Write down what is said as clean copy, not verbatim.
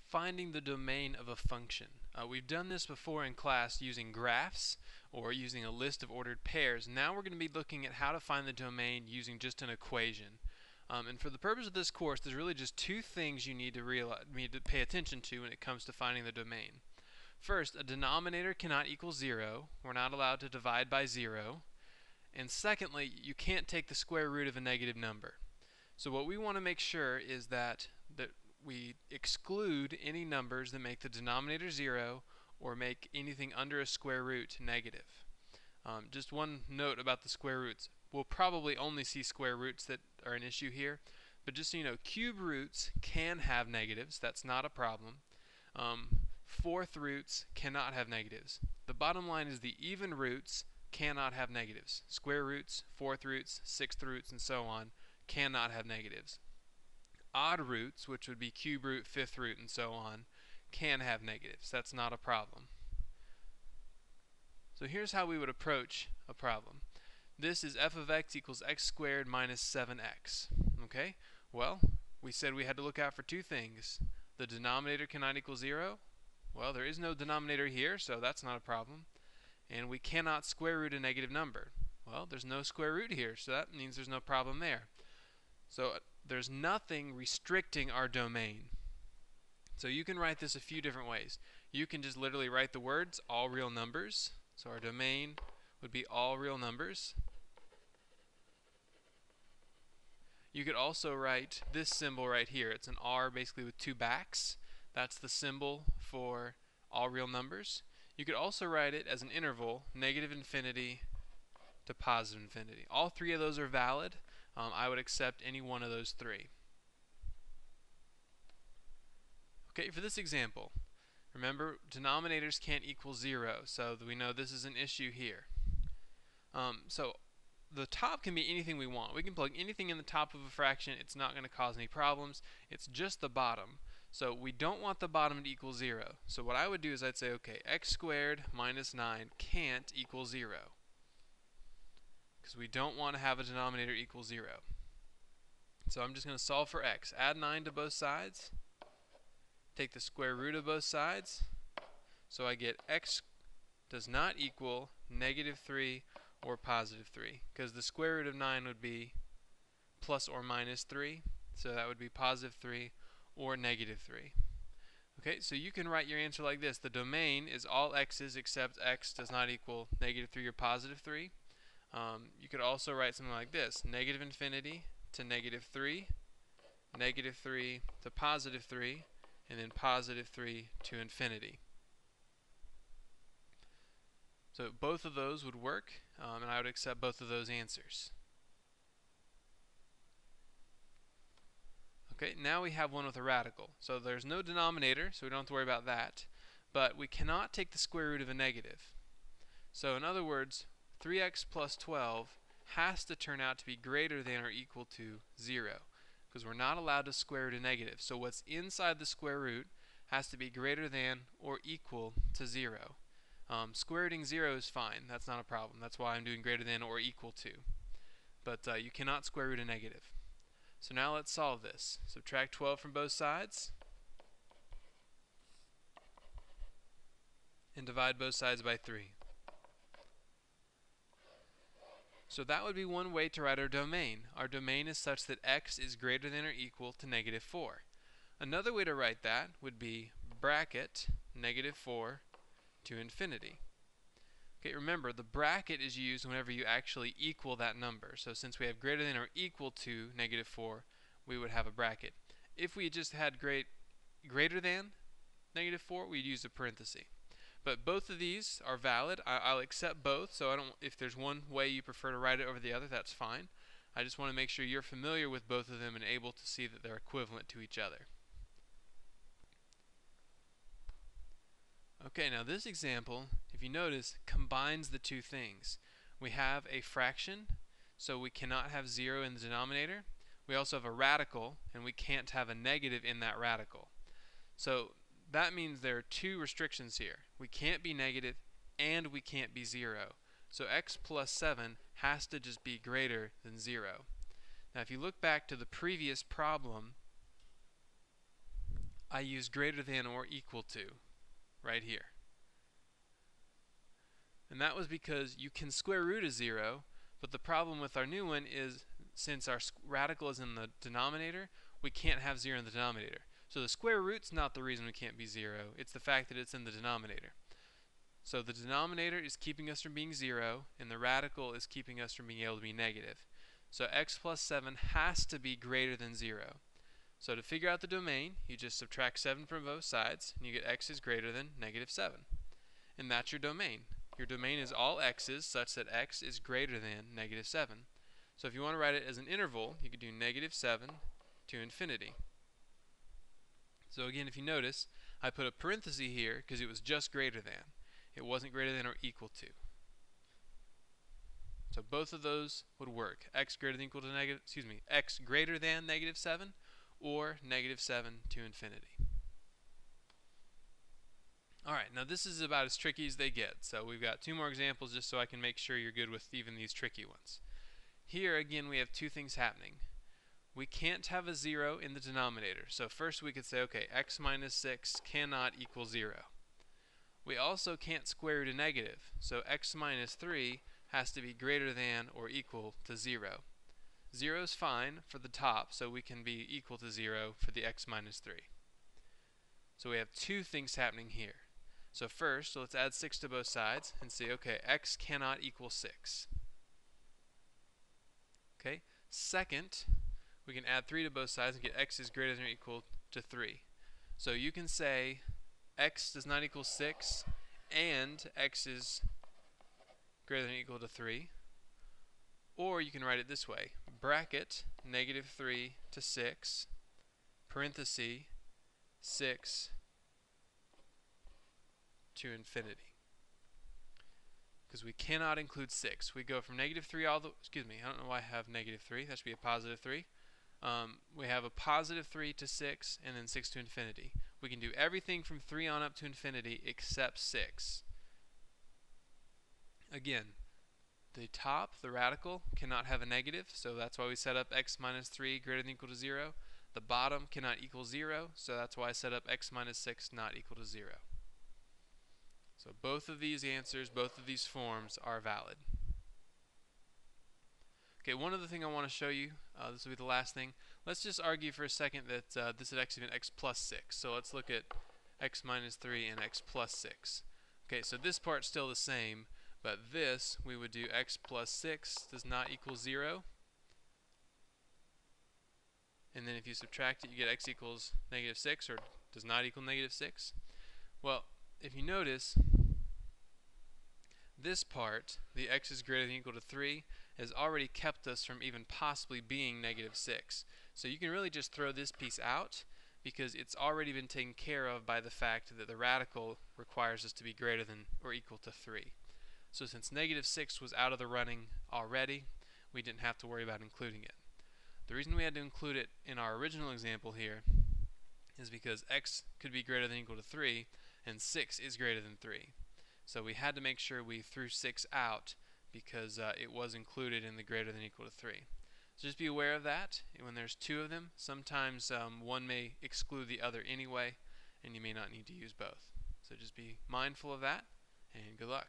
finding the domain of a function. We've done this before in class using graphs or using a list of ordered pairs. Now we're going to be looking at how to find the domain using just an equation. And for the purpose of this course, there's really just two things you need to pay attention to when it comes to finding the domain. First, a denominator cannot equal 0. We're not allowed to divide by 0. And secondly, you can't take the square root of a negative number. So what we want to make sure is that we exclude any numbers that make the denominator 0 or make anything under a square root negative. Just one note about the square roots. We'll probably only see square roots that are an issue here, but just so you know, cube roots can have negatives. That's not a problem. Fourth roots cannot have negatives. The bottom line is the even roots cannot have negatives. Square roots, fourth roots, sixth roots, and so on cannot have negatives. Odd roots, which would be cube root, fifth root, and so on, can have negatives. That's not a problem. So here's how we would approach a problem. This is f of x equals x squared minus 7x. Okay? Well, we said we had to look out for two things. The denominator cannot equal 0. Well, there is no denominator here, so that's not a problem. And we cannot square root a negative number. Well, there's no square root here, so that means there's no problem there. So there's nothing restricting our domain. So you can write this a few different ways. You can just literally write the words all real numbers. So our domain would be all real numbers. You could also write this symbol right here. It's an R basically with two backs. That's the symbol for all real numbers. You could also write it as an interval, negative infinity to positive infinity. All three of those are valid. I would accept any one of those three. Okay, for this example, remember denominators can't equal 0, so we know this is an issue here. So the top can be anything we want. We can plug anything in the top of a fraction. It's not going to cause any problems. It's just the bottom. So we don't want the bottom to equal 0. So what I would do is I'd say, okay, x squared minus 9 can't equal 0. Because we don't want to have a denominator equal 0. So I'm just going to solve for x. Add 9 to both sides. Take the square root of both sides. So I get x does not equal negative 3 or positive 3. Because the square root of 9 would be plus or minus 3. So that would be positive 3 or negative 3. Okay, so you can write your answer like this. The domain is all x's except x does not equal negative 3 or positive 3. You could also write something like this. Negative infinity to negative 3, negative 3 to positive 3, and then positive 3 to infinity. So both of those would work, and I would accept both of those answers. Okay, now we have one with a radical. So there's no denominator, so we don't have to worry about that. But we cannot take the square root of a negative. So in other words, 3x plus 12 has to turn out to be greater than or equal to 0. Because we're not allowed to square root a negative. So what's inside the square root has to be greater than or equal to 0. Square rooting 0 is fine. That's not a problem. That's why I'm doing greater than or equal to. But you cannot square root a negative. So now let's solve this. Subtract 12 from both sides. And divide both sides by 3. So that would be one way to write our domain. Our domain is such that x is greater than or equal to negative 4. Another way to write that would be bracket negative 4 to infinity. Okay, remember the bracket is used whenever you actually equal that number. So since we have greater than or equal to negative 4, we would have a bracket. If we just had greater than negative 4, we'd use a parenthesis. But both of these are valid. I'll accept both, so if there's one way you prefer to write it over the other, that's fine. I just want to make sure you're familiar with both of them and able to see that they're equivalent to each other. Okay, now this example, if you notice, combines the two things. We have a fraction, so we cannot have 0 in the denominator. We also have a radical, and we can't have a negative in that radical. So that means there are two restrictions here. We can't be negative, and we can't be 0. So x plus 7 has to just be greater than 0. Now if you look back to the previous problem, I use greater than or equal to right here. And that was because you can square root a 0, but the problem with our new one is since our radical is in the denominator, we can't have 0 in the denominator. So the square root's not the reason we can't be 0, it's the fact that it's in the denominator. So the denominator is keeping us from being 0, and the radical is keeping us from being able to be negative. So x plus 7 has to be greater than 0. So to figure out the domain, you just subtract 7 from both sides, and you get x is greater than negative 7. And that's your domain. Your domain is all x's such that x is greater than negative 7. So if you want to write it as an interval, you could do negative 7 to infinity. So again, if you notice, I put a parenthesis here because it was just greater than. It wasn't greater than or equal to. So both of those would work. X greater than equal to negative, x greater than negative 7 or negative 7 to infinity. Alright, now this is about as tricky as they get. So we've got 2 more examples just so I can make sure you're good with even these tricky ones. Here again we have 2 things happening. We can't have a 0 in the denominator. So first we could say, okay, x minus 6 cannot equal 0. We also can't square root a negative. So x minus 3 has to be greater than or equal to 0. 0 is fine for the top, so we can be equal to 0 for the x minus 3. So we have 2 things happening here. So first, let's add 6 to both sides and see, okay, x cannot equal 6. Okay. Second, we can add 3 to both sides and get x is greater than or equal to 3. So you can say x does not equal 6 and x is greater than or equal to 3. Or you can write it this way, bracket negative 3 to 6, parenthesis 6 to infinity. Because we cannot include 6. We go from negative 3 all the, I don't know why I have negative 3. That should be a positive 3. We have a positive 3 to 6 and then 6 to infinity. We can do everything from 3 on up to infinity except 6. Again, the top, the radical, cannot have a negative, so that's why we set up x minus 3 greater than or equal to 0. The bottom cannot equal 0, so that's why I set up x minus 6 not equal to 0. So both of these answers, both of these forms are valid. Okay, one other thing I want to show you, this will be the last thing. Let's just argue for a second that this had actually been x plus 6. So let's look at x minus 3 and x plus 6. Okay, so this part's still the same, but this we would do x plus 6 does not equal 0. And then if you subtract it, you get x equals negative 6, or does not equal negative 6. Well, if you notice, this part, the x is greater than or equal to 3, has already kept us from even possibly being negative 6. So you can really just throw this piece out because it's already been taken care of by the fact that the radical requires us to be greater than or equal to 3. So since negative 6 was out of the running already, we didn't have to worry about including it. The reason we had to include it in our original example here is because x could be greater than or equal to 3 and 6 is greater than 3. So we had to make sure we threw 6 out because it was included in the greater than or equal to 3. So just be aware of that. When there's 2 of them, sometimes one may exclude the other anyway, and you may not need to use both. So just be mindful of that, and good luck.